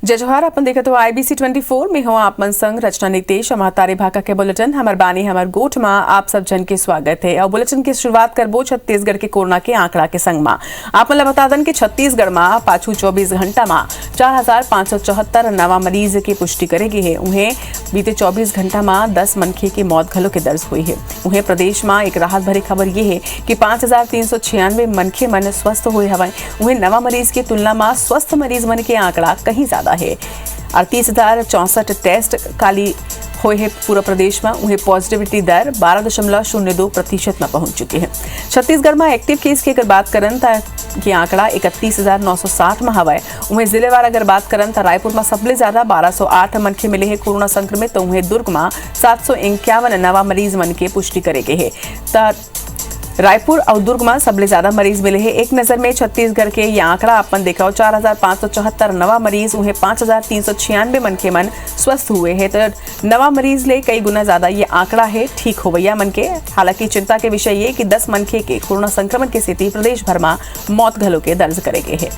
जय जोहार। अपन देखा तो IBC 24 में हो आप मन संग रचना नितेश महतारी भाका के बुलेटिन हमार बानी हमार गोठ में आप सब जन के स्वागत है। और बुलेटिन की शुरुआत करबो छत्तीसगढ़ के कोरोना के आंकड़ा के संग में। आप मन बता दन कि छत्तीसगढ़ में पाछू 24 घंटा में 4574 नवा मरीज की पुष्टि करेगी है। उन्हें बीते 24 घंटा में 10 मनखे की मौत घलो के दर्ज हुई है। उन्हें प्रदेश में एक राहत भरी खबर ये है कि 5396 मनखे मन स्वस्थ हुए हवे। उन्हें नवा मरीज की तुलना में स्वस्थ मरीज मन के आंकड़ा कहीं ज्यादा है। 38,064 टेस्ट काली हुए है पूरा प्रदेश में। उन्हें पॉजिटिविटी दर 12.02% में पहुंच चुकी है। छत्तीसगढ़ में एक्टिव केस की अगर बात करें तो ये आंकड़ा 31,960 में हवा है। उन्हें जिलेवार अगर बात करें तो रायपुर में सबले ज्यादा 1208 मनखे मिले हैं कोरोना संक्रमित। तो उन्हें दुर्ग में 751 नवा मरीज मन के पुष्टि करेगे है। रायपुर और दुर्ग में सबले ज्यादा मरीज मिले हैं। एक नजर में छत्तीसगढ़ के ये आंकड़ा अपन देखा 4,574 नवा मरीज, उन्हें 5,396 मनखे मन स्वस्थ हुए हैं। तो नवा मरीज ले कई गुना ज्यादा ये आंकड़ा है ठीक होवैया मन के। हालांकि चिंता के विषय ये कि 10 मनखे के कोरोना संक्रमण की स्थिति प्रदेश भर में मौत घलो के दर्ज करेगे है।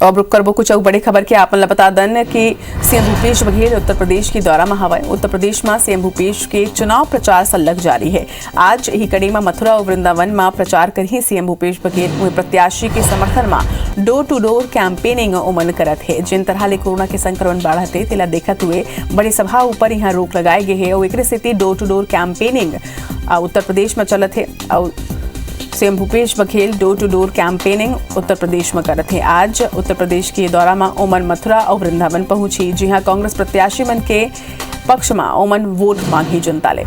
और रुक करबो कुछ और बड़ी खबर के आपन बता दन कि सीएम भूपेश बघेल उत्तर प्रदेश की दौरा में हवा। उत्तर प्रदेश में सीएम भूपेश के चुनाव प्रचार सल्लग जारी है। आज ही कड़ी में मथुरा और वृंदावन में प्रचार कर ही सीएम भूपेश बघेल प्रत्याशी के समर्थन में डोर टू डोर कैंपेनिंग उमन करत है। जिन तरह ले कोरोना के संक्रमण बढ़ते तेला देखत हुए बड़ी सभा ऊपर यहाँ रोक लगाए गए है। और एक स्थिति door to door campaigning Uttar Pradesh में चलत है। और CM Bhupesh Baghel door to door campaigning Uttar Pradesh में करत है। आज उत्तर प्रदेश के दौरा में ओमन मथुरा और वृंदावन पहुंची, जी हाँ कांग्रेस प्रत्याशी मन के पक्ष में ओमन वोट मांगी जनता ले।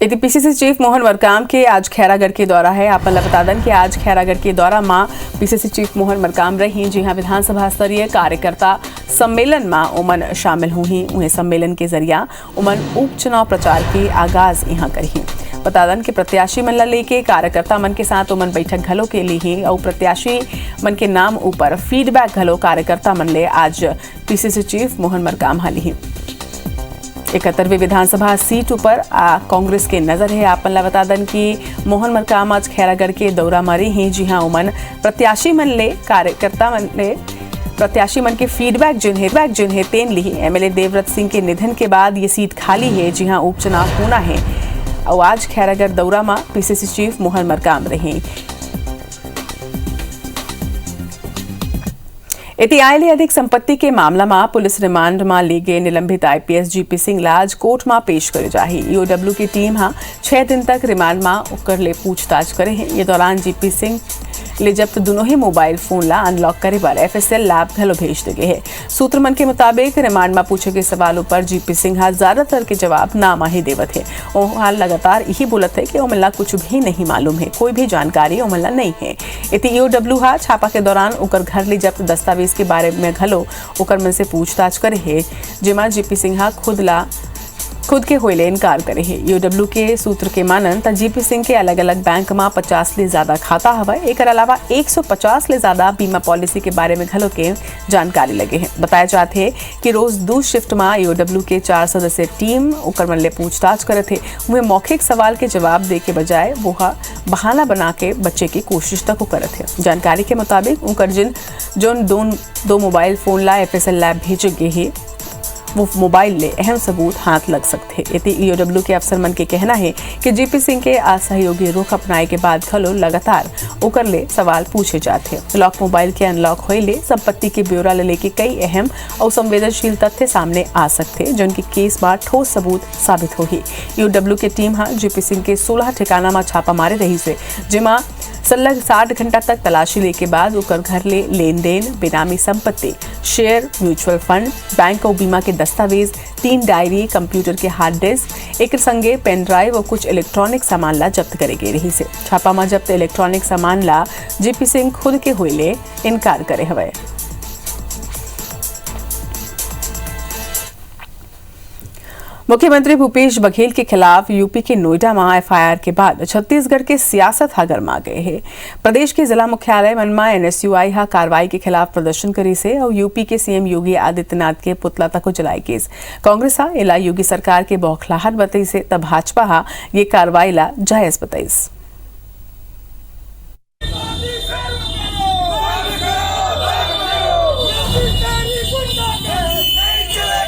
यदि PCC चीफ मोहन मरकाम के आज खैरागढ़ के दौरा है। आप बता दें कि आज खैरागढ़ के दौरा में PCC चीफ मोहन मरकाम रही, जी हाँ विधानसभा स्तरीय कार्यकर्ता सम्मेलन में उमन शामिल हुई। उन्हें सम्मेलन के जरिया उमन उपचुनाव प्रचार के आगाज यहाँ करी। बता दें कि प्रत्याशी मन ला लेके कार्यकर्ता मन के साथ उमन बैठक घलो के लिए और प्रत्याशी मन के नाम ऊपर फीडबैक घलो कार्यकर्ता मन ले आज PCC चीफ मोहन मरकाम हाली। 71वीं विधानसभा सीट ऊपर कांग्रेस के नजर है। आपन ला बता दन कि मोहन मरकाम आज खैरागढ़ के दौरा मारे हैं। जी हाँ उमन प्रत्याशी मन ले कार्यकर्ता मन ले प्रत्याशी मन के फीडबैक जिन है तेन ली। MLA देवव्रत सिंह के निधन के बाद ये सीट खाली है। जी हाँ उपचुनाव होना है। और आज खैरागढ़ दौरा में PCC चीफ मोहन मरकाम रहे। आयले अधिक संपत्ति के मामला में पुलिस रिमांड में ले गए निलंबित IPS GP सिंह ला आज कोर्ट में पेश करे जाही। EOW की टीम 6 दिन तक रिमांड में उकर ले पूछताछ करे है। ये दौरान GP सिंह ले जब्त दोनों ही मोबाइल फोन ला अनलॉक करे बार FSL लैब घलो भेज दे है। सूत्र मन के मुताबिक रिमांड में पूछे गए सवालों पर GP सिंह ज्यादातर के जवाब नामा ही देवत है। हाल लगातार यही बोलत है कि ओमला कुछ भी नहीं मालूम है, कोई भी जानकारी ओमला नहीं है। EOW छापा के दौरान उकर घर ले जब्त दस्तावेज के बारे में घलो उकर मन से पूछताछ करे है, जिमा GP सिंह खुद के होइले इनकार करे है। EOW के सूत्र के मानन त GP सिंह के अलग अलग बैंक में 50 ले ज्यादा खाता हवा। एक अलावा 150 ले ज्यादा बीमा पॉलिसी के बारे में घलो के जानकारी लगे हैं। बताया जाते है कि रोज 2 शिफ्ट में EOW के 4 सदस्य टीम उकर मन ले पूछताछ करे थे। उन्हें मौखिक सवाल के जवाब दे के बजाय वो बहाना बना के बच्चे की कोशिश तक करे थे। जानकारी के मुताबिक उनकर जोन दो मोबाइल फोन ला FSL लैब भेजे गए है, वो मोबाइल ले अहम सबूत हाथ लग सकते हैं। EOW के अफसर मन के कहना है कि GP सिंह के असहयोगी रुख अपनाए के बाद खलो लगातार उकर ले सवाल पूछे जाते हैं। लॉक मोबाइल के अनलॉक होए ले संपत्ति के ब्यौरा ले लेके कई अहम और संवेदनशील तथ्य सामने आ सकते हैं, जिनकी केस में ठोस सबूत साबित होगी। EOW की टीम GP सिंह के 16 ठिकाना में छापा मारे रही से, जिमा सलग 60 घंटा तक तलाशी ले के बाद उकर घर ले लेन देन, बेनामी संपत्ति, शेयर, म्यूचुअल फंड, बैंक और बीमा के दस्तावेज, 3 डायरी, कंप्यूटर के हार्ड डिस्क, एक संगे पेन ड्राइव और कुछ इलेक्ट्रॉनिक सामान ला जब्त करे गए रही से। छापा में जब्त इलेक्ट्रॉनिक सामान ला GP सिंह खुद के होइले इनकार करे हवे। मुख्यमंत्री भूपेश बघेल के खिलाफ यूपी के नोएडा में एफआईआर के बाद छत्तीसगढ़ के सियासत हा गरमा गए हैं। प्रदेश के जिला मुख्यालय मनमा एनएसयूआई हा कार्रवाई के खिलाफ प्रदर्शन करी से और यूपी के सीएम योगी आदित्यनाथ के पुतला तक जलाई केस कांग्रेस हा एला योगी सरकार के बौखलाहट बताई से तब भाजपा हा ये कार्रवाई ला जायज बताईस।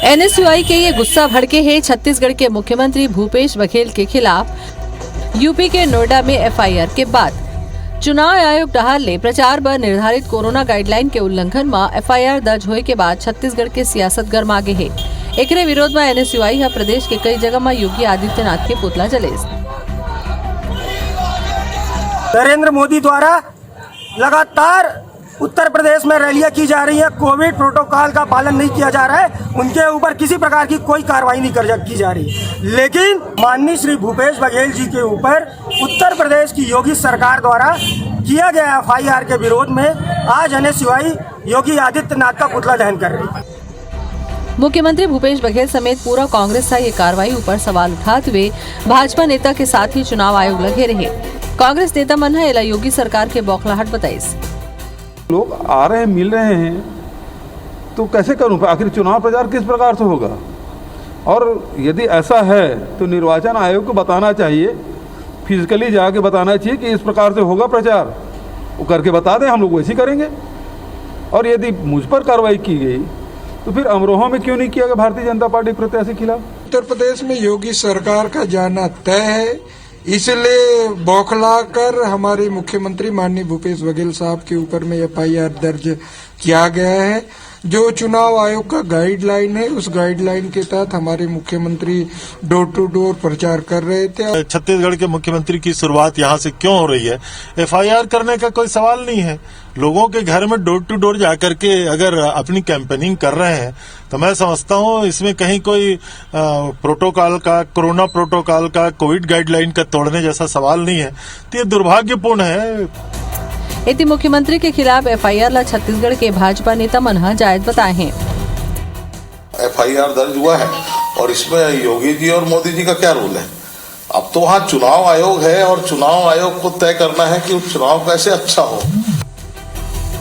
एनएसयूआई के ये गुस्सा भड़के हैं छत्तीसगढ़ के मुख्यमंत्री भूपेश बघेल के खिलाफ यूपी के नोएडा में एफआईआर के बाद चुनाव आयोग डहार ले प्रचार पर निर्धारित कोरोना गाइडलाइन के उल्लंघन में एफआईआर दर्ज होए के बाद छत्तीसगढ़ के सियासत गरमा गे है। एकरे विरोध में एनएसयूआई हा प्रदेश के कई जगह में योगी आदित्यनाथ के पुतला जलेस। नरेंद्र मोदी द्वारा लगातार उत्तर प्रदेश में रैलियां की जा रही है, कोविड प्रोटोकॉल का पालन नहीं किया जा रहा है, उनके ऊपर किसी प्रकार की कोई कार्रवाई नहीं की जा रही है। लेकिन माननीय श्री भूपेश बघेल जी के ऊपर उत्तर प्रदेश की योगी सरकार द्वारा किया गया एफआईआर के विरोध में आज एनएसयूआई योगी आदित्यनाथ का पुतला दहन कर रही है। मुख्यमंत्री भूपेश बघेल समेत पूरा कांग्रेस का ये कार्रवाई ऊपर सवाल उठाते हुए भाजपा नेता के साथ ही चुनाव आयोग लगे रहे। कांग्रेस नेता मन है योगी सरकार के बौखलाहट बताइस। लोग आ रहे हैं, मिल रहे हैं, तो कैसे करूं? आखिर चुनाव प्रचार किस प्रकार से होगा? और यदि ऐसा है तो निर्वाचन आयोग को बताना चाहिए, फिजिकली जाके बताना चाहिए कि इस प्रकार से होगा प्रचार, वो करके बता दें, हम लोग वैसे करेंगे। और यदि मुझ पर कार्रवाई की गई तो फिर अमरोहा में क्यों नहीं किया गया भारतीय जनता पार्टी प्रत्याशी के खिलाफ? उत्तर प्रदेश में योगी सरकार का जाना तय है, इसलिए बौखला कर हमारे मुख्यमंत्री माननीय भूपेश बघेल साहब के ऊपर में एफआईआर दर्ज किया गया है। जो चुनाव आयोग का गाइडलाइन है, उस गाइडलाइन के तहत हमारे मुख्यमंत्री डोर टू डोर प्रचार कर रहे थे। छत्तीसगढ़ के मुख्यमंत्री की शुरुआत यहाँ से क्यों हो रही है? एफआईआर करने का कोई सवाल नहीं है। लोगों के घर में डोर टू डोर जाकर के अगर अपनी कैंपेनिंग कर रहे हैं तो मैं समझता हूँ इसमें कहीं कोई प्रोटोकॉल का, कोरोना प्रोटोकॉल का, कोविड गाइडलाइन का तोड़ने जैसा सवाल नहीं है। तो ये दुर्भाग्यपूर्ण है। इति मुख्यमंत्री के खिलाफ एफआईआर ला छत्तीसगढ़ के भाजपा नेता मनहा जायज बताए हैं। एफआईआर दर्ज हुआ है और इसमें योगी जी और मोदी जी का क्या रोल है? अब तो वहाँ चुनाव आयोग है और चुनाव आयोग को तय करना है कि चुनाव कैसे अच्छा हो।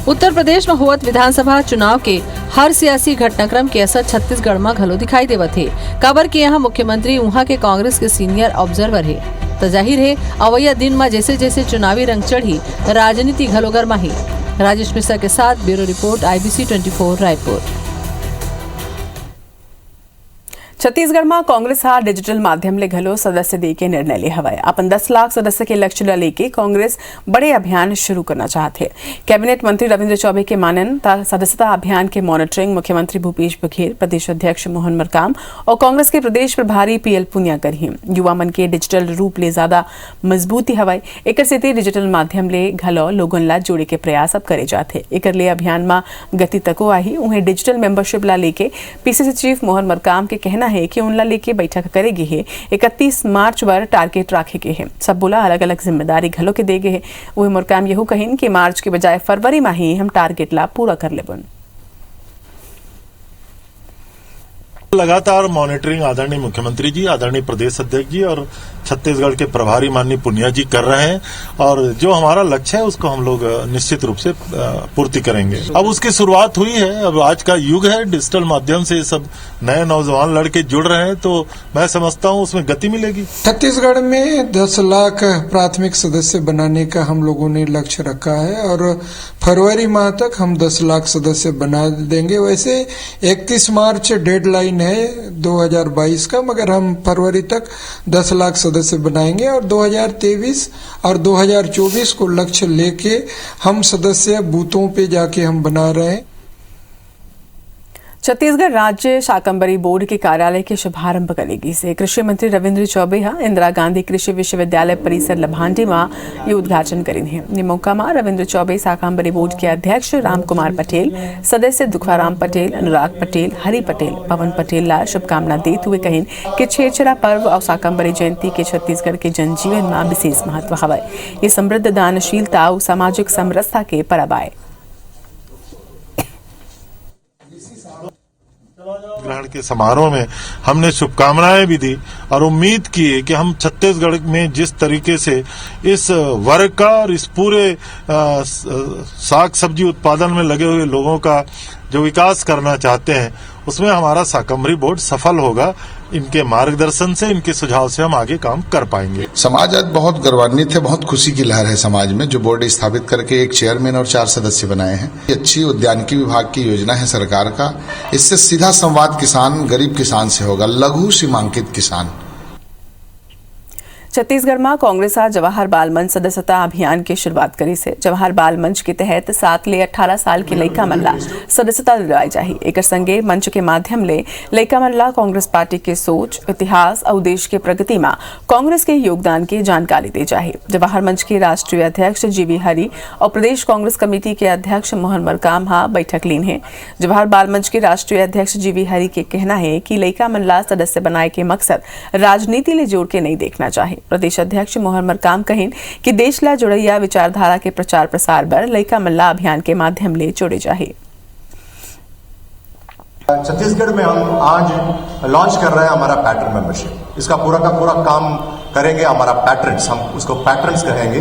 उत्तर प्रदेश में होवत विधानसभा चुनाव के हर सियासी घटनाक्रम के असर छत्तीसगढ़ में घलो दिखाई देवत है। काबर के यहाँ मुख्यमंत्री वहाँ के कांग्रेस के सीनियर ऑब्जर्वर है, तो जाहिर है अवैया दिन में जैसे जैसे चुनावी रंग चढ़ी राजनीति घलो गरमाही। राजेश मिश्रा के साथ bureau report IBC 24 Raipur. Chhattisgarh में कांग्रेस हा डिजिटल माध्यम ले घलो सदस्य दे के निर्णय ले हवाए। अपन 10 लाख सदस्य के लक्ष्य ला लेके कांग्रेस बड़े अभियान शुरू करना चाहते। कैबिनेट मंत्री रविंद्र चौबे के मानन सदस्यता अभियान के मॉनिटरिंग मुख्यमंत्री भूपेश बघेल, प्रदेश अध्यक्ष मोहन मरकाम और कांग्रेस के प्रदेश प्रभारी PL पुनिया करही। युवा मन के डिजिटल रूप ले ज्यादा मजबूती हवाए। एकर सेती डिजिटल माध्यम ले घलो लोगन ला जोड़े के प्रयास अब करे जाते। एकर ले अभियान में गति तको आही। उन्हें डिजिटल मेंबरशिप ला लेके PCC चीफ मोहन मरकाम के कहना है कि उनला लेके बैठक करेगी है। 31 मार्च पर टारगेट रखे गए हैं। सब बोला अलग अलग जिम्मेदारी घलो के देगे है। वही मुरकाम यहू कहिन कि मार्च के बजाय फरवरी में ही हम टारगेट ला पूरा कर लेबन। लगातार मॉनिटरिंग आदरणीय मुख्यमंत्री जी, आदरणीय प्रदेश अध्यक्ष जी और छत्तीसगढ़ के प्रभारी माननीय पुनिया जी कर रहे हैं और जो हमारा लक्ष्य है उसको हम लोग निश्चित रूप से पूर्ति करेंगे। अब उसकी शुरुआत हुई है। अब आज का युग है, डिजिटल माध्यम से सब नए नौजवान लड़के जुड़ रहे हैं, तो मैं समझता हूँ उसमें गति मिलेगी। छत्तीसगढ़ में 10 लाख प्राथमिक सदस्य बनाने का हम लोगों ने लक्ष्य रखा है और फरवरी माह तक हम 10 लाख सदस्य बना देंगे। वैसे 31 मार्च डेडलाइन है 2022 का, मगर हम फरवरी तक 10 लाख सदस्य बनाएंगे और 2023 और 2024 को लक्ष्य लेके हम सदस्य बूथों पे जाके हम बना रहे हैं। छत्तीसगढ़ राज्य शाकंभरी बोर्ड के कार्यालय के शुभारंभ करेगी से कृषि मंत्री रविंद्र चौबे इंदिरा गांधी कृषि विश्वविद्यालय परिसर लभांडी में ये उद्घाटन करेंगे। ये मौका में रविंद्र चौबे शाकंभरी बोर्ड के अध्यक्ष राम कुमार पटेल, सदस्य दुखाराम पटेल, अनुराग पटेल, हरि पटेल, पवन पटेल ला शुभकामना देते हुए कहिन कि छेरछेरा पर्व और शाकंभरी जयंती के छत्तीसगढ़ के जनजीवन में विशेष महत्व हवय। ये समृद्ध दानशीलता और सामाजिक समरसता के परब आए। ग्रहण के समारोह में हमने शुभकामनाएं भी दी और उम्मीद की है कि हम छत्तीसगढ़ में जिस तरीके से इस वर्ग का और इस पूरे साग सब्जी उत्पादन में लगे हुए लोगों का जो विकास करना चाहते हैं उसमें हमारा शाकंभरी बोर्ड सफल होगा। इनके मार्गदर्शन से, इनके सुझाव से हम आगे काम कर पाएंगे। समाज आज बहुत गौरवान्वित है, बहुत खुशी की लहर है समाज में, जो बोर्ड स्थापित करके एक चेयरमैन और 4 सदस्य बनाए हैं। ये अच्छी उद्यानिकी विभाग की योजना है सरकार का। इससे सीधा संवाद किसान, गरीब किसान से होगा, लघु सीमांकित किसान। छत्तीसगढ़ में कांग्रेस आज जवाहर बाल मंच सदस्यता अभियान की शुरुआत करी से। जवाहर बाल मंच के तहत 7 ले 18 साल के लइका मन ला सदस्यता दिलाई जाही। एकर संगे मंच के माध्यम ले लइका मन ला कांग्रेस पार्टी के सोच, इतिहास और देश के प्रगति में कांग्रेस के योगदान की जानकारी दी जाही। जवाहर मंच के राष्ट्रीय अध्यक्ष जीवी हरी और प्रदेश कांग्रेस कमेटी के अध्यक्ष मोहन मरकाम बैठक लीन है। जवाहर बाल मंच के राष्ट्रीय अध्यक्ष जीवी हरी के कहना है कि लइका मन ला सदस्य बनाए के मकसद राजनीति ले जोड़ के नहीं देखना चाहिए। प्रदेश अध्यक्ष मोहन मरकाम कहिन कि देश ला जुड़ैया विचारधारा के प्रचार प्रसार बर लइका मल्ला अभियान के माध्यम ले जोड़े जाहे। छत्तीसगढ़ में हम आज लॉन्च कर रहे हैं हमारा पैटर्न मेंबरशिप। इसका पूरा का पूरा काम करेंगे हमारा पैटर्न्स, हम उसको पैटर्न्स कहेंगे।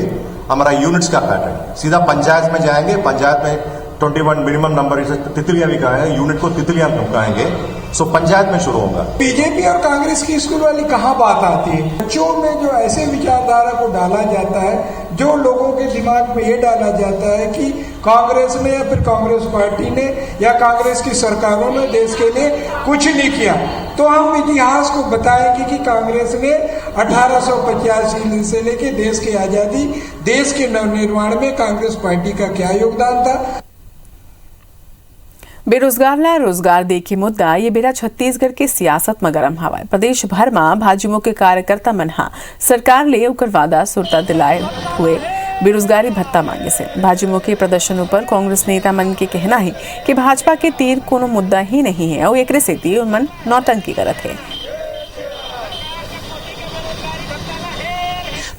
हमारा यूनिट्स का पैटर्न सीधा पंचायत में जाएंगे। पंचायत में 21 मिनिमम नंबर, तितलियां भी कहा है, यूनिट को तितलियां कहेंगे। सो पंचायत में शुरू होगा। बीजेपी और कांग्रेस की स्कूल वाली कहाँ बात आती है? बच्चों में जो ऐसे विचारधारा को डाला जाता है, जो लोगों के दिमाग में ये डाला जाता है कि कांग्रेस ने या फिर कांग्रेस पार्टी ने या कांग्रेस की सरकारों ने देश के लिए कुछ नहीं किया, तो हम इतिहास को बताएंगे कि कांग्रेस ने 1885 से लेके देश की आजादी, देश के नवनिर्माण में कांग्रेस पार्टी का क्या योगदान था। बेरोजगार ला रोजगार दे के मुद्दा ये बेरा छत्तीसगढ़ के सियासत में गरम हवा है। प्रदेश भर में भाजपा के कार्यकर्ता मन सरकार ले ओकर वादा सुरता दिलाए हुए बेरोजगारी भत्ता मांगे से। भाजपा के प्रदर्शनों पर कांग्रेस नेता मन के कहना है कि भाजपा के तीर कोनो मुद्दा ही नहीं है और एकरे सेती मन नौटंकी करत है।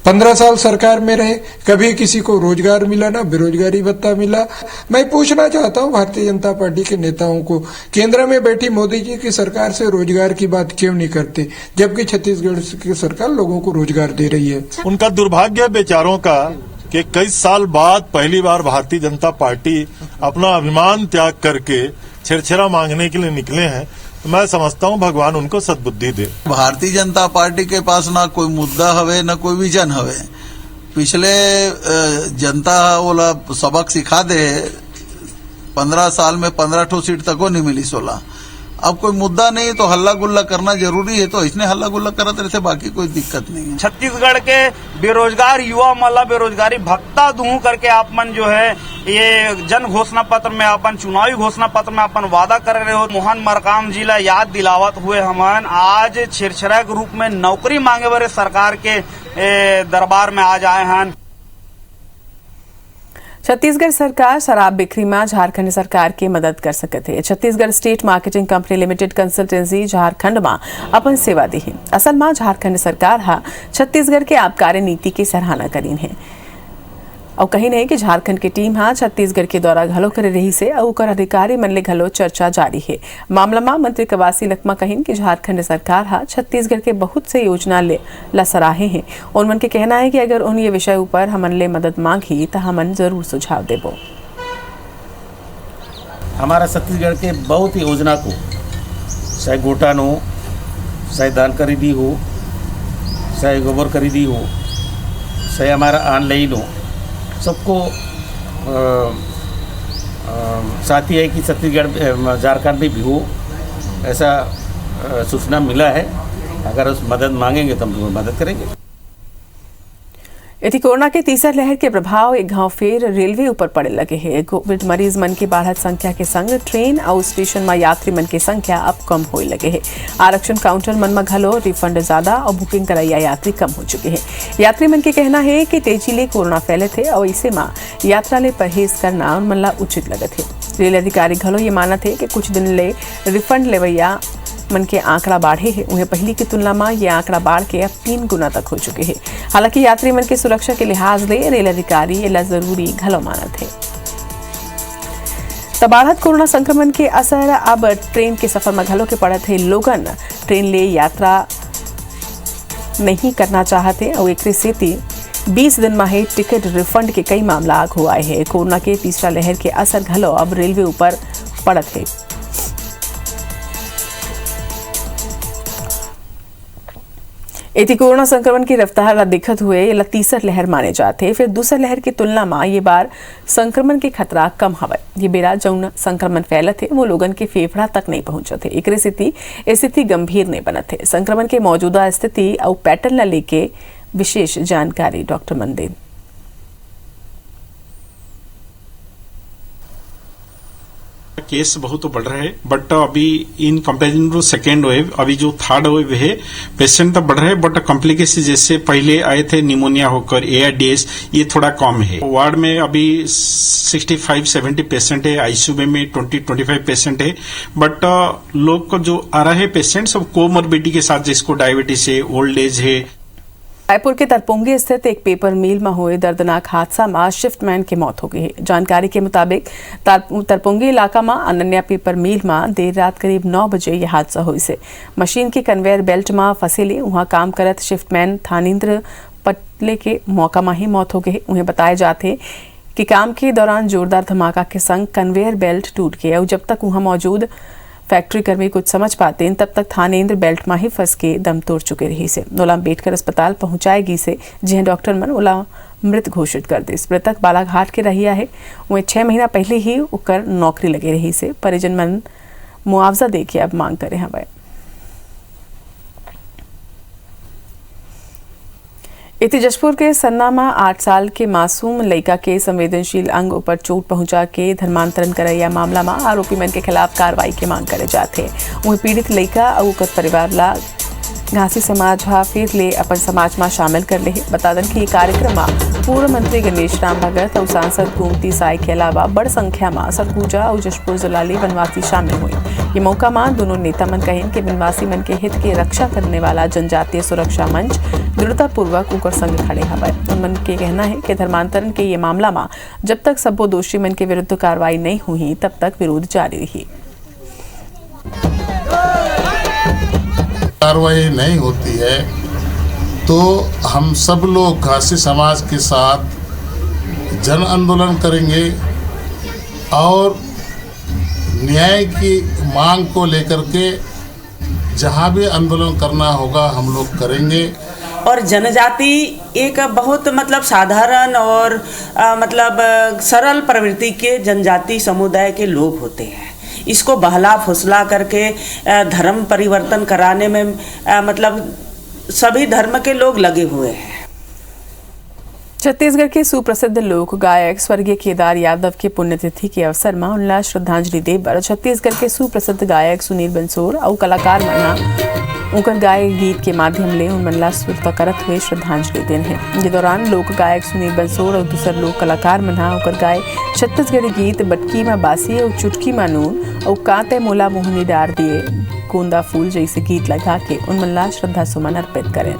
15 साल सरकार में रहे, कभी किसी को रोजगार मिला ना बेरोजगारी भत्ता मिला। मैं पूछना चाहता हूं भारतीय जनता पार्टी के नेताओं को, केंद्र में बैठी मोदी जी की सरकार से रोजगार की बात क्यों नहीं करते, जबकि छत्तीसगढ़ की सरकार लोगों को रोजगार दे रही है। उनका दुर्भाग्य बेचारों का कि कई साल बाद पहली बार भारतीय जनता पार्टी अपना अभिमान त्याग करके छेड़छेड़ा मांगने के लिए निकले हैं। मैं समझता हूं भगवान उनको सद्बुद्धि दे। भारतीय जनता पार्टी के पास ना कोई मुद्दा हवे ना कोई विजन हवे। पिछले जनता वाला सबक सिखा दे, 15 साल में 15 ठो सीट तक नहीं मिली 16। अब कोई मुद्दा नहीं तो हल्ला गुल्ला करना जरूरी है, तो इसने हल्ला गुल्ला करते रहते, बाकी कोई दिक्कत नहीं है। छत्तीसगढ़ के बेरोजगार युवा मला बेरोजगारी भत्ता दूं करके आप मन जो है ये जन घोषणा पत्र में अपन चुनावी घोषणा पत्र में अपन वादा कर रहे हो। मोहन मरकाम जी ला याद दिलावत हुए हमन आज छेड़छेड़ा के रूप में नौकरी मांगे वाले सरकार के दरबार में आज आए हैं। छत्तीसगढ़ सरकार शराब बिक्री में झारखंड सरकार की मदद कर सकते है। Chhattisgarh state marketing company limited consultancy Jharkhand में अपन सेवा दी है। असल में झारखंड सरकार छत्तीसगढ़ के आबकारी नीति की सराहना करी है और कही नहीं कि झारखंड की टीम छत्तीसगढ़ के दौरा घलो करे रही से और ओकर अधिकारी मन ले घलो चर्चा जारी है। मामला में मंत्री कवासी लखमा कहिन कि झारखंड सरकार छत्तीसगढ़ के बहुत से योजना ला सराहे हैं। उन के कहना है कि अगर उन ये विषय ऊपर हमन ले मदद मांगी तो हमन जरूर सुझाव देबो। हमारा छत्तीसगढ़ के बहुत योजना को चाहे गोटान हो, चाहे दाल खरीदी हो, चाहे गोबर खरीदी हो, चाहे हमारा ऑनलाइन हो, सबको साथी है कि छत्तीसगढ़ झारखंड में भी हो, ऐसा सूचना मिला है। अगर उस मदद मांगेंगे तो हम मदद करेंगे। यदि कोरोना के तीसर लहर के प्रभाव एक गांव फेर रेलवे ऊपर पड़े लगे हैं। कोविड मरीज मन की बढ़त संख्या के संग ट्रेन और स्टेशन में यात्री मन की संख्या अब कम होने लगे हैं। आरक्षण काउंटर मन में घलो रिफंड ज्यादा और बुकिंग कराया यात्री कम हो चुके हैं। यात्री मन के कहना है कि तेजी ले कोरोना फैले थे और इसे में यात्रा ले परहेज करना उन मन ला उचित लगे थे। रेल अधिकारी घलो ये माना थे कि कुछ दिन ले रिफंड लेवैया मन के आंकड़ा बढ़े है। उन्हें पहली की तुलना में ये आंकड़ा बढ़ के अब 3 गुना तक हो चुके हैं। हालांकि यात्री मन की सुरक्षा के लिहाज ले रेल अधिकारी ये जरूरी घलो मानत है। बढ़त कोरोना संक्रमण के असर अब ट्रेन के सफर में घलों के पड़त है लोगन ट्रेन ले यात्रा नहीं करना चाहते और एक सेती 20 दिन में टिकट रिफंड के कई मामला आग हुआ है। कोरोना के तीसरा लहर के असर घलो अब रेलवे ऊपर पड़त है। कोरोना संक्रमण की रफ्तार दिखत हुए ये तीसर लहर माने जाते फिर दूसर लहर की तुलना में ये बार संक्रमण के खतरा कम हवे। ये बेरा जौन संक्रमण फैलत है वो लोगन के फेफड़ा तक नहीं पहुंचत है। एक स्थिति गंभीर नहीं बनत है। संक्रमण के मौजूदा स्थिति और पैटर्न ला लेके विशेष जानकारी डॉक्टर मंदिर। केस बहुत बढ़ रहे हैं बट अभी in comparison to second wave अभी जो थर्ड वेव है पेशेंट तो बढ़ रहे हैं बट कॉम्प्लिकेशन जैसे पहले आए थे निमोनिया होकर ARDS ये थोड़ा कम है। वार्ड में अभी 65-70 पेशेंट है। आईसीयू में 20-25 पेशेंट है बट लोग को जो आ रहे हैं पेशेंट सब कोमोर्बिडिटी के साथ जिसको डायबिटीज है ओल्ड एज है। रायपुर के तरपोंगी स्थित एक पेपर मिल में हुए दर्दनाक हादसा में शिफ्टमैन की मौत हो गई है। जानकारी के मुताबिक तरपोंगी इलाका में अनन्या पेपर मिल में देर रात करीब 9 बजे यह हादसा हुई से मशीन के कन्वेयर बेल्ट में फंसेले वहां काम करत शिफ्टमैन थानेन्द्र पटले के मौका में ही मौत हो गई। उन्हें बताए जाते कि काम के दौरान जोरदार धमाका के संग कन्वेयर बेल्ट टूट गया और जब तक वहां मौजूद फैक्ट्री कर्मी कुछ समझ पाते तब तक थानेन्द्र बेल्ट में ही फंस के दम तोड़ चुके रही से ओला अम्बेडकर अस्पताल पहुंचाएगी से जिन्हें डॉक्टर मन ओला मृत घोषित कर दी। मृतक बालाघाट के रहिया है। वह 6 महीना पहले ही उकर नौकरी लगे रही से परिजन मन मुआवजा दे के अब मांग करे हवे। जशपुर के सन्ना में 8 साल के मासूम लड़का के संवेदनशील अंग पर चोट पहुंचा के धर्मांतरण करैया मामला में आरोपी मन के खिलाफ कार्रवाई की मांग करे जाते। वहीं पीड़ित लड़का और उकर परिवार ला घासी समाज फिर ले अपन समाज में शामिल कर ले। बता दें कि ये कार्यक्रम में पूर्व मंत्री गणेश राम भगत और सांसद गोमती साई के अलावा बड़ संख्या में सरगुजा और जशपुर जिला ले वनवासी शामिल हुए। ये मौका में दोनों नेता मन कहें कि वनवासी मन के हित की रक्षा करने वाला जनजातीय सुरक्षा मंच दृढ़तापूर्वक उकर संग खड़े हवे। उनमन के कहना है कि धर्मांतरण के ये मामला में जब तक सब्बो दोषी मन के विरुद्ध कार्रवाई नहीं हुई तब तक विरोध जारी रही। कार्रवाई नहीं होती है तो हम सब लोग घासी समाज के साथ जन आंदोलन करेंगे और न्याय की मांग को लेकर के जहां भी आंदोलन करना होगा हम लोग करेंगे। और जनजाति एक बहुत मतलब साधारण और मतलब सरल प्रवृत्ति के जनजाति समुदाय के लोग होते हैं। इसको बहला फुसला करके धर्म परिवर्तन कराने में मतलब सभी धर्म के लोग लगे हुए हैं। छत्तीसगढ़ के सुप्रसिद्ध लोक गायक स्वर्गीय केदार यादव के पुण्यतिथि के अवसर में उनला श्रद्धांजलि देबर छत्तीसगढ़ के सुप्रसिद्ध गायक सुनील बंसोर और कलाकार मना उनकर गाय गीत के माध्यम ले उन मनला स्फूर्त करत हुए श्रद्धांजलि देन है। ये दौरान लोक गायक सुनील बंसोर और दूसर लोक कलाकार मना उनकर गाय छत्तीसगढ़ी गीत बटकी में बासी और चुटकी में नून और कांते मोला मोहनी डार दिए गोंदा फूल जैसे गीत लगा के उन मनला श्रद्धा सुमन अर्पित करें।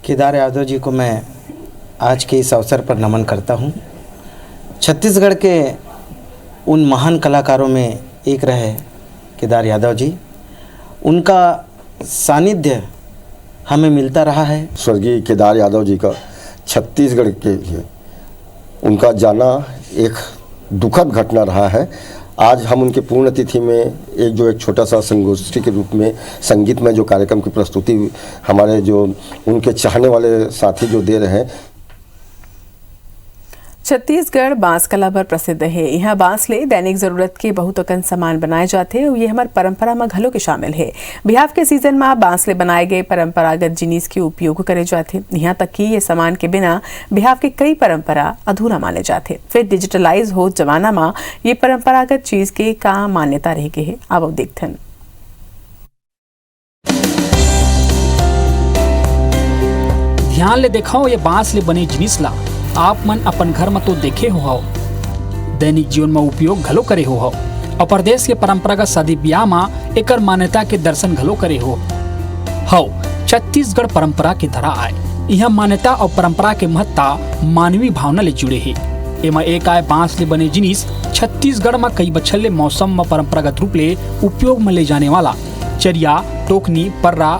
केदार यादव जी को मैं आज के इस अवसर पर नमन करता हूँ। छत्तीसगढ़ के उन महान कलाकारों में एक रहे केदार यादव जी। उनका सानिध्य हमें मिलता रहा है। स्वर्गीय केदार यादव जी का छत्तीसगढ़ के लिए उनका जाना एक दुखद घटना रहा है। आज हम उनके पुण्यतिथि में एक छोटा सा संगोष्ठी के रूप में संगीत में जो कार्यक्रम की प्रस्तुति हमारे जो उनके चाहने वाले साथी जो दे रहे हैं। छत्तीसगढ़ बांस कला पर प्रसिद्ध है। यहाँ बांस ले दैनिक जरूरत के बहुत अकन सामान बनाए जाते हैं और ये हमारे परंपरा में घलों के शामिल है। बिहाव के सीजन में बांस ले बनाए गए परंपरागत जिनिस के उपयोग करे जाते। यहाँ तक कि ये सामान के बिना बिहाव के कई परंपरा अधूरा माने जाते। फिर डिजिटलाइज हो जमाना में ये परंपरागत चीज के का मान्यता रह गए है। अब देखते हैं। ध्यान ले देखो ये बांस ले बने जिनिस ला आप मन अपन घर में तो देखे हो, दैनिक जीवन में उपयोग घलो करे हो और प्रदेश के परंपरागत शादी ब्याह में एकर मान्यता के दर्शन घलो करे हो। छत्तीसगढ़ परंपरा के धरा आए, यह मान्यता और परंपरा के महत्ता मानवीय भावना ले जुड़े है। एमा एक आय बांस ले बने जिनिस छत्तीसगढ़ में कई बछर ले मौसम में परंपरागत रूप ले उपयोग में ले जाने वाला चरिया, टोकनी, पर्रा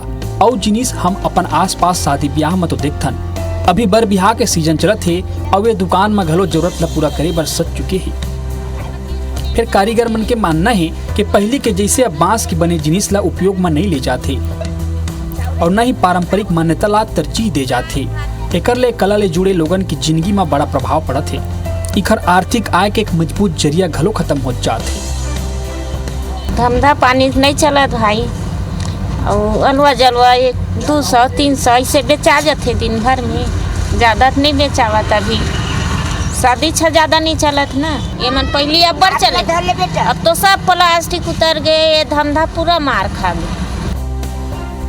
और जिनिस हम अपन आसपास शादी ब्याह में तो देखथन। अभी बर बिहार के सीजन चलत है और वे दुकान में घलो जरूरत ला पूरा करे बर सज चुके हैं। फिर कारीगर मन के मानना है कि पहले के जैसे अब बांस के बने जिनिस ला उपयोग में नहीं ले जाते और न ही पारंपरिक मान्यता ला तरजीह दे जाते। एकर ले कला ले जुड़े लोगन की जिंदगी में बड़ा प्रभाव पड़त है। इखर आर्थिक आय के एक मजबूत जरिया घलो खत्म हो जाते। धंधा पानी नहीं चलत भाई और अलवा जलवा 200-300 ऐसे बेचा जाते दिन भर में, ज्यादा नहीं बेचावत। अभी शादी ज्यादा नहीं चलत ना, ये मन पहले अब बढ़ चले, अब तो सब प्लास्टिक उतर गए, ये धंधा पूरा मार खा गए।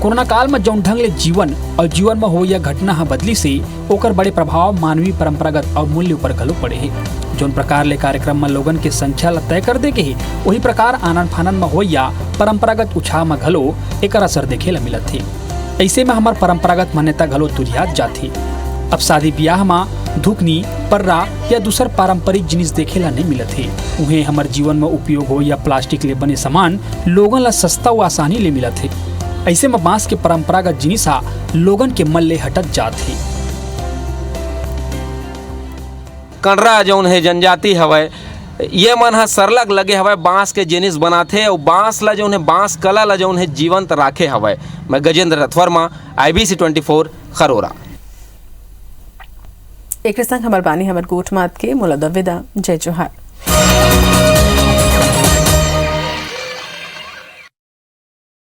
कोरोना काल में जौन ढंग ले जीवन और जीवन में हो या घटना हा बदली से ओकर बड़े प्रभाव मानवीय परंपरागत और मूल्य ऊपर घलो पड़े है। जौन प्रकार ले कार्यक्रम में लोगन के संख्या ला तय कर दे के है, वही प्रकार आनंद फानंद में हो या परंपरागत उत्साह में घलो एक असर देखे ला मिलत है। ऐसे में हमार परंपरागत मान्यता घलो तुझियात जाती। अब शादी ब्याह में धुकनी, पर्रा या दूसर पारंपरिक जिनिस देखे ला नहीं मिलत है। उन्हें हमार जीवन में उपयोग हो या प्लास्टिक ले बने सामान लोगन ला सस्ता व आसानी ले मिलत है। ऐसे में बांस के परंपरागत जिनिसा लोगन के मन ले हटत जात है। कंडरा जौन है जनजाति हवय, ये मन ह सरलग लगे हवय बांस के जिनिस बनाथे और बांस ला जौन है बांस कला ला जौन है जीवंत राखे हवय। मैं गजेंद्र रथवर्मा, IBC 24 खरोरा। एक संग हमार बानी हमर गोठ मात के मोला विदा। जय जोहार।